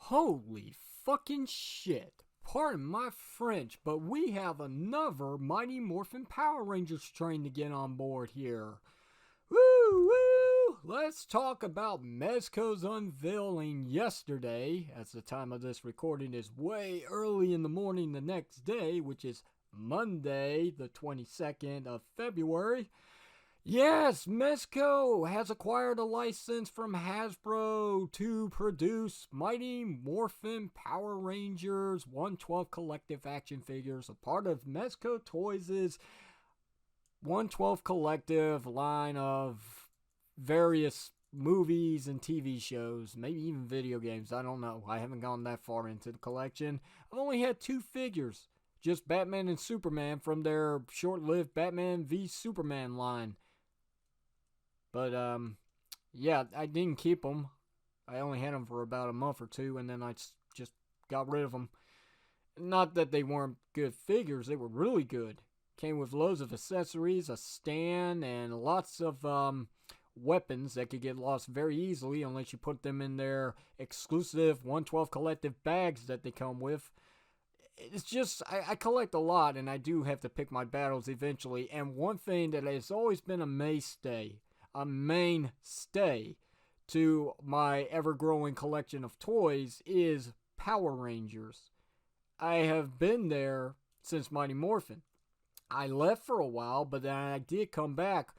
Holy fucking shit. Pardon my French, but we have another Mighty Morphin Power Rangers train to get on board here. Woo woo! Let's talk about Mezco's unveiling yesterday, as the time of this recording is way early in the morning the next day, which is Monday, the 22nd of February. Yes, Mezco has acquired a license from Hasbro to produce Mighty Morphin Power Rangers 112 collective action figures, a part of Mezco Toys' 112 collective line of various movies and TV shows, maybe even video games. I don't know. I haven't gone that far into the collection. I've only had two figures, just Batman and Superman from their short-lived Batman v Superman line. But, yeah, I didn't keep them. I only had them for about a month or two, and then I just got rid of them. Not that they weren't good figures. They were really good. Came with loads of accessories, a stand, and lots of weapons that could get lost very easily unless you put them in their exclusive 112 collective bags that they come with. It's just, I collect a lot, and I do have to pick my battles eventually. And one thing that has always been a mainstay to my ever-growing collection of toys is Power Rangers. I have been there since Mighty Morphin. I left for a while, but then I did come back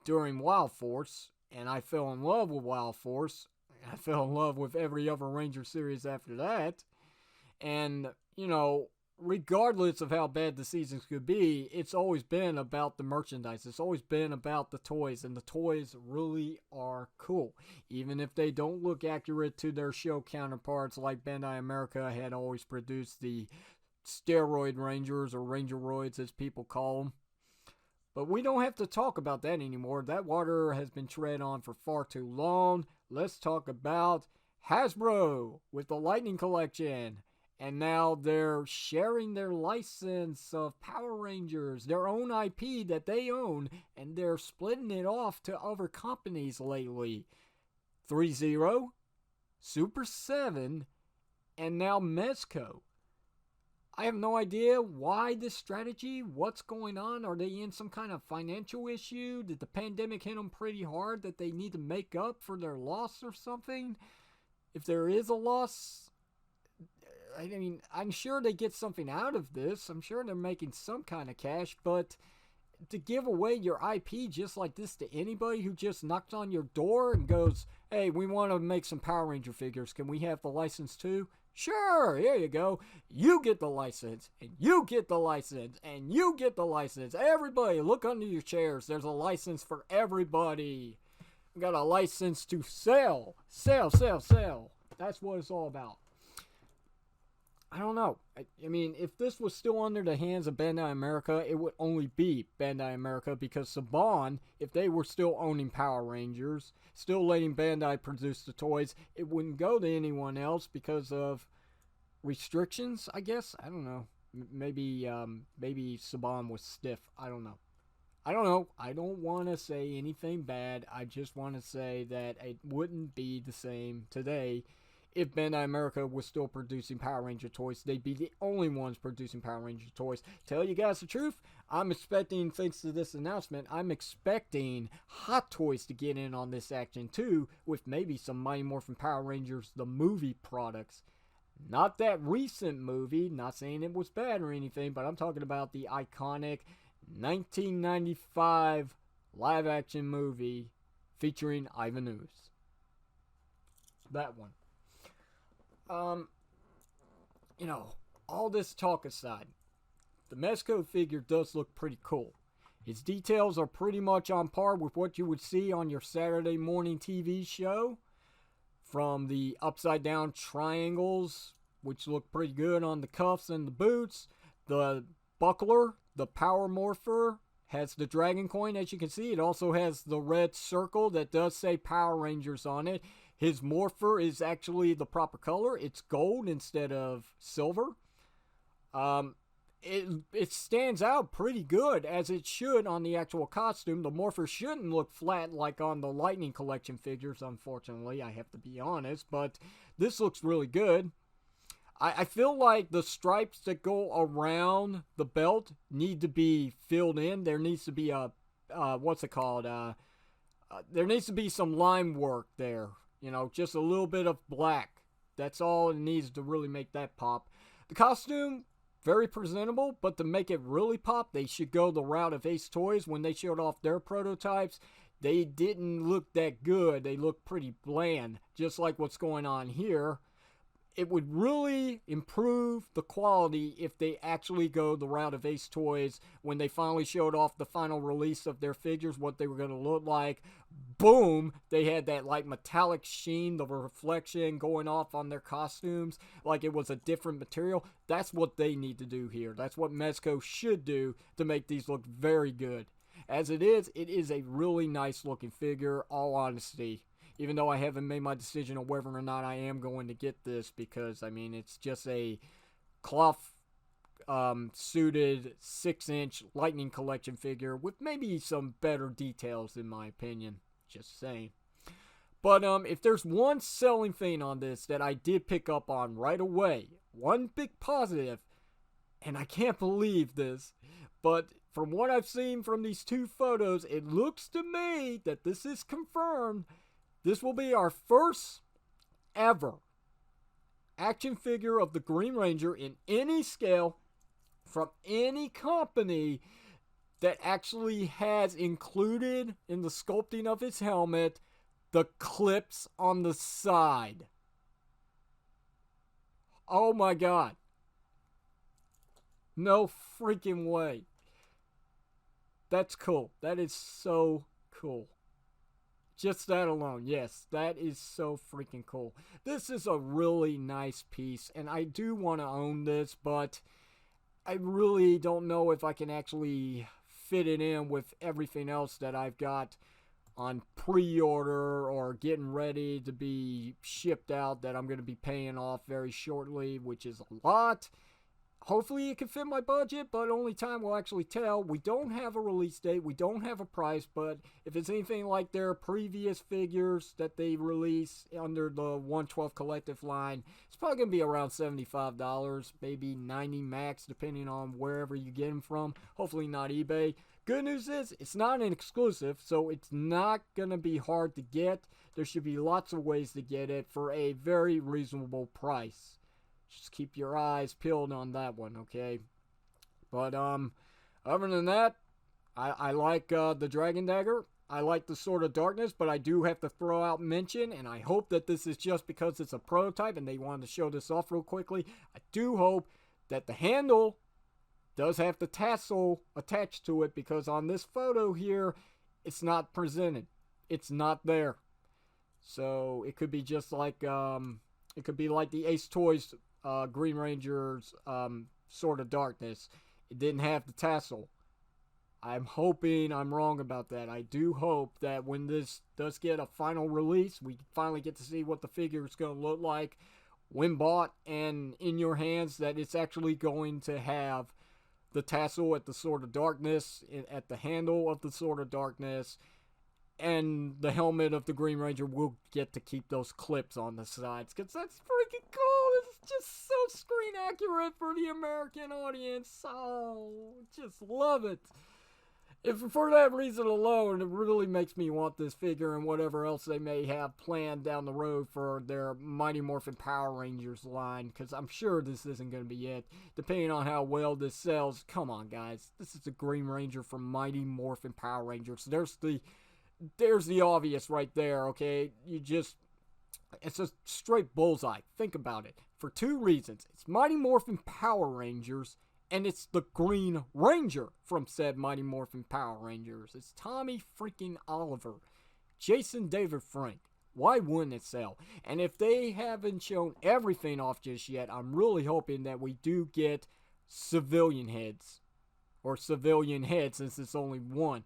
during Wild Force, and I fell in love with Wild Force. I fell in love with every other Ranger series after that. And, you know, regardless of how bad the seasons could be, it's always been about the merchandise. It's always been about the toys, and the toys really are cool. Even if they don't look accurate to their show counterparts, like Bandai America had always produced the steroid Rangers, or Rangeroids as people call them. But we don't have to talk about that anymore. That water has been tread on for far too long. Let's talk about Hasbro with the Lightning Collection. And now they're sharing their license of Power Rangers, their own IP that they own, and they're splitting it off to other companies lately. 3-0, Super 7, and now Mezco. I have no idea why this strategy, what's going on. Are they in some kind of financial issue? Did the pandemic hit them pretty hard that they need to make up for their loss or something? If there is a loss, I mean, I'm sure they get something out of this. I'm sure they're making some kind of cash, but to give away your IP just like this to anybody who just knocks on your door and goes, hey, we want to make some Power Ranger figures. Can we have the license too? Sure, here you go. You get the license, and you get the license, and you get the license. Everybody, look under your chairs. There's a license for everybody. We got a license to sell. Sell, sell, sell. That's what it's all about. I don't know. I mean, if this was still under the hands of Bandai America, it would only be Bandai America, because Saban, if they were still owning Power Rangers, still letting Bandai produce the toys, it wouldn't go to anyone else because of restrictions, I guess. I don't know. Maybe Saban was stiff. I don't know. I don't want to say anything bad. I just want to say that it wouldn't be the same today. If Bandai America was still producing Power Ranger toys, they'd be the only ones producing Power Ranger toys. Tell you guys the truth, I'm expecting, thanks to this announcement, I'm expecting Hot Toys to get in on this action too, with maybe some Mighty Morphin Power Rangers, the movie products. Not that recent movie, not saying it was bad or anything, but I'm talking about the iconic 1995 live-action movie featuring Ivan Ooze. That one. You know, all this talk aside, the Mezco figure does look pretty cool. His details are pretty much on par with what you would see on your Saturday morning TV show. From the upside down triangles, which look pretty good on the cuffs and the boots. The buckler, the Power Morpher, has the dragon coin, as you can see. It also has the red circle that does say Power Rangers on it. His Morpher is actually the proper color. It's gold instead of silver. It stands out pretty good, as it should on the actual costume. The Morpher shouldn't look flat like on the Lightning Collection figures, unfortunately. I have to be honest. But this looks really good. I feel like the stripes that go around the belt need to be filled in. There needs to be a, what's it called? There needs to be some line work there. You know, just a little bit of black. That's all it needs to really make that pop. The costume, very presentable, but to make it really pop, they should go the route of Ace Toyz. When they showed off their prototypes, they didn't look that good. They looked pretty bland, just like what's going on here. It would really improve the quality if they actually go the route of Ace Toyz when they finally showed off the final release of their figures, what they were going to look like. Boom! They had that like metallic sheen, the reflection going off on their costumes like it was a different material. That's what they need to do here. That's what Mezco should do to make these look very good. As it is a really nice looking figure, all honesty. Even though I haven't made my decision on whether or not I am going to get this, because, I mean, it's just a cloth suited 6-inch Lightning Collection figure with maybe some better details, in my opinion. Just saying. But if there's one selling thing on this that I did pick up on right away, one big positive, and I can't believe this, but from what I've seen from these two photos, it looks to me that this is confirmed. This will be our first ever action figure of the Green Ranger in any scale from any company that actually has included in the sculpting of his helmet the clips on the side. Oh my God. No freaking way. That's cool. That is so cool. Just that alone, yes, that is so freaking cool. This is a really nice piece, and I do want to own this, but I really don't know if I can actually fit it in with everything else that I've got on pre-order or getting ready to be shipped out that I'm going to be paying off very shortly, which is a lot. Hopefully it can fit my budget, but only time will actually tell. We don't have a release date. We don't have a price, but if it's anything like their previous figures that they release under the 112 Collective line, it's probably going to be around $75, maybe $90 max, depending on wherever you get them from. Hopefully not eBay. Good news is, it's not an exclusive, so it's not going to be hard to get. There should be lots of ways to get it for a very reasonable price. Just keep your eyes peeled on that one, okay? But, other than that, I like the Dragon Dagger. I like the Sword of Darkness, but I do have to throw out mention, and I hope that this is just because it's a prototype and they wanted to show this off real quickly. I do hope that the handle does have the tassel attached to it, because on this photo here, it's not presented. It's not there. So, it could be just like, it could be like the Ace Toyz Green Ranger's Sword of Darkness. It didn't have the tassel. I'm hoping I'm wrong about that. I do hope that when this does get a final release, we finally get to see what the figure is going to look like when bought and in your hands, that it's actually going to have the tassel at the Sword of Darkness, at the handle of the Sword of Darkness, and the helmet of the Green Ranger will get to keep those clips on the sides, because that's freaking cool. It's just so screen accurate for the American audience. Oh, just love it. If for that reason alone, it really makes me want this figure and whatever else they may have planned down the road for their Mighty Morphin Power Rangers line, because I'm sure this isn't going to be it. Depending on how well this sells, come on guys, this is the Green Ranger from Mighty Morphin Power Rangers. There's the obvious right there, okay? It's a straight bullseye. Think about it. For two reasons. It's Mighty Morphin Power Rangers, and it's the Green Ranger from said Mighty Morphin Power Rangers. It's Tommy freaking Oliver. Jason David Frank. Why wouldn't it sell? And if they haven't shown everything off just yet, I'm really hoping that we do get civilian heads. Or civilian heads, since it's only one.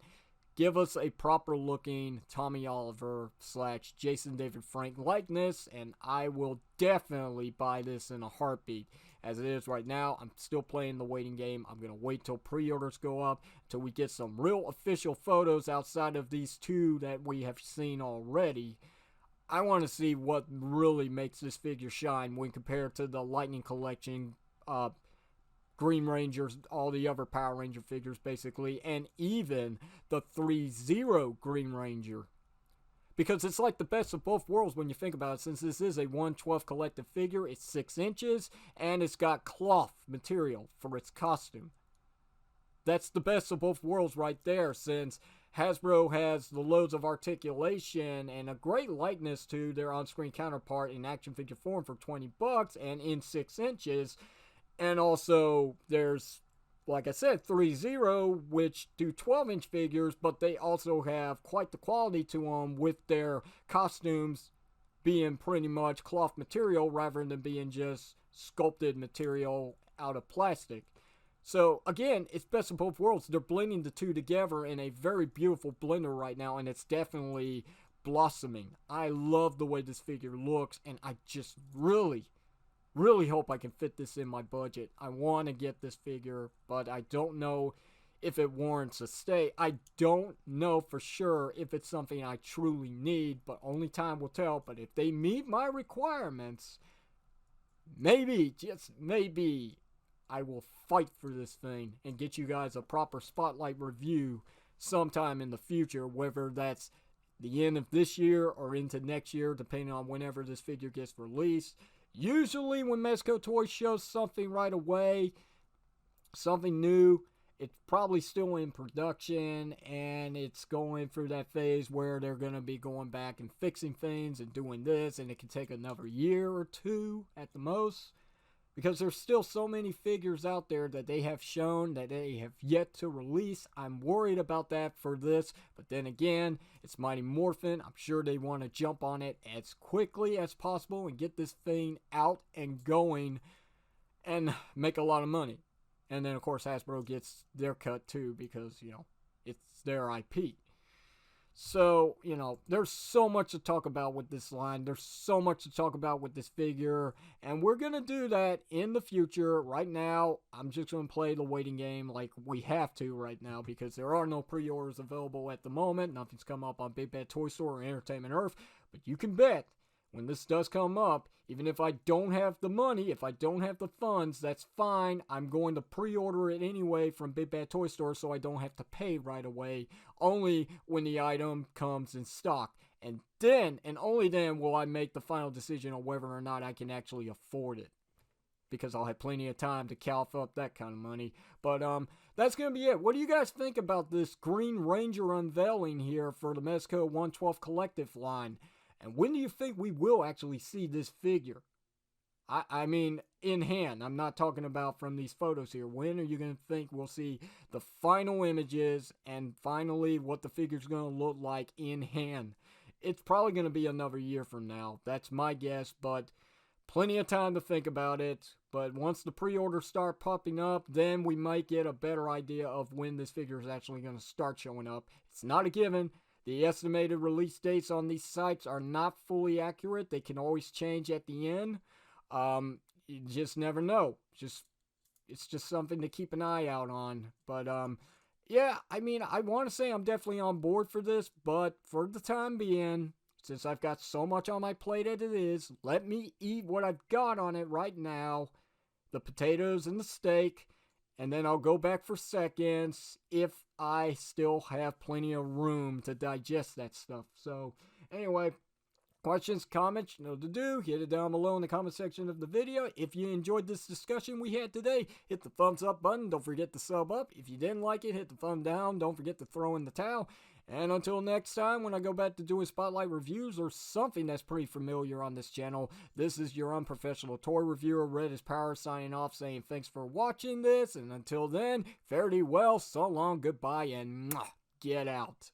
Give us a proper looking Tommy Oliver / Jason David Frank likeness, and I will definitely buy this in a heartbeat. As it is right now, I'm still playing the waiting game. I'm going to wait till pre-orders go up, till we get some real official photos outside of these two that we have seen already. I want to see what really makes this figure shine when compared to the Lightning Collection, Green Rangers, all the other Power Ranger figures basically, and even the 3-0 Green Ranger. Because it's like the best of both worlds when you think about it, since this is a 1/12 collective figure, it's 6 inches, and it's got cloth material for its costume. That's the best of both worlds right there, since Hasbro has the loads of articulation and a great likeness to their on-screen counterpart in action figure form for $20 and in 6 inches. And also, there's, like I said, 3-0, which do 12-inch figures, but they also have quite the quality to them with their costumes being pretty much cloth material rather than being just sculpted material out of plastic. So, again, it's best of both worlds. They're blending the two together in a very beautiful blender right now, and it's definitely blossoming. I love the way this figure looks, and I just really hope I can fit this in my budget. I want to get this figure, but I don't know if it warrants a stay. I don't know for sure if it's something I truly need, but only time will tell. But if they meet my requirements, maybe, just maybe, I will fight for this thing and get you guys a proper spotlight review sometime in the future, whether that's the end of this year or into next year, depending on whenever this figure gets released. Usually when Mezco Toys shows something right away, something new, it's probably still in production and it's going through that phase where they're going to be going back and fixing things and doing this, and it can take another year or two at the most, because there's still so many figures out there that they have shown that they have yet to release. I'm worried about that for this, but then again, it's Mighty Morphin. I'm sure they want to jump on it as quickly as possible and get this thing out and going and make a lot of money. And then, of course, Hasbro gets their cut too, because, you know, it's their IP. So, you know, there's so much to talk about with this line. There's so much to talk about with this figure. And we're going to do that in the future. Right now, I'm just going to play the waiting game like we have to right now, because there are no pre-orders available at the moment. Nothing's come up on Big Bad Toy Store or Entertainment Earth. But you can bet when this does come up, even if I don't have the money, if I don't have the funds, that's fine. I'm going to pre-order it anyway from Big Bad Toy Store, so I don't have to pay right away, only when the item comes in stock. And then, and only then, will I make the final decision on whether or not I can actually afford it, because I'll have plenty of time to cough up that kind of money. But that's going to be it. What do you guys think about this Green Ranger unveiling here for the Mezco 1/12 Collective line? And when do you think we will actually see this figure? I mean, in hand. I'm not talking about from these photos here. When are you going to think we'll see the final images and finally what the figure's going to look like in hand? It's probably going to be another year from now. That's my guess, but plenty of time to think about it. But once the pre-orders start popping up, then we might get a better idea of when this figure is actually going to start showing up. It's not a given. The estimated release dates on these sites are not fully accurate. They can always change at the end. You just never know. It's just something to keep an eye out on. But yeah, I mean, I want to say I'm definitely on board for this, but for the time being, since I've got so much on my plate as it is, let me eat what I've got on it right now. The potatoes and the steak. And then I'll go back for seconds if I still have plenty of room to digest that stuff. So, anyway, questions, comments, you know what to do. Hit it down below in the comment section of the video. If you enjoyed this discussion we had today, hit the thumbs up button. Don't forget to sub up. If you didn't like it, hit the thumb down. Don't forget to throw in the towel. And until next time, when I go back to doing spotlight reviews or something that's pretty familiar on this channel, this is your unprofessional toy reviewer, Red is Power, signing off, saying thanks for watching this. And until then, fare thee well, so long, goodbye, and get out.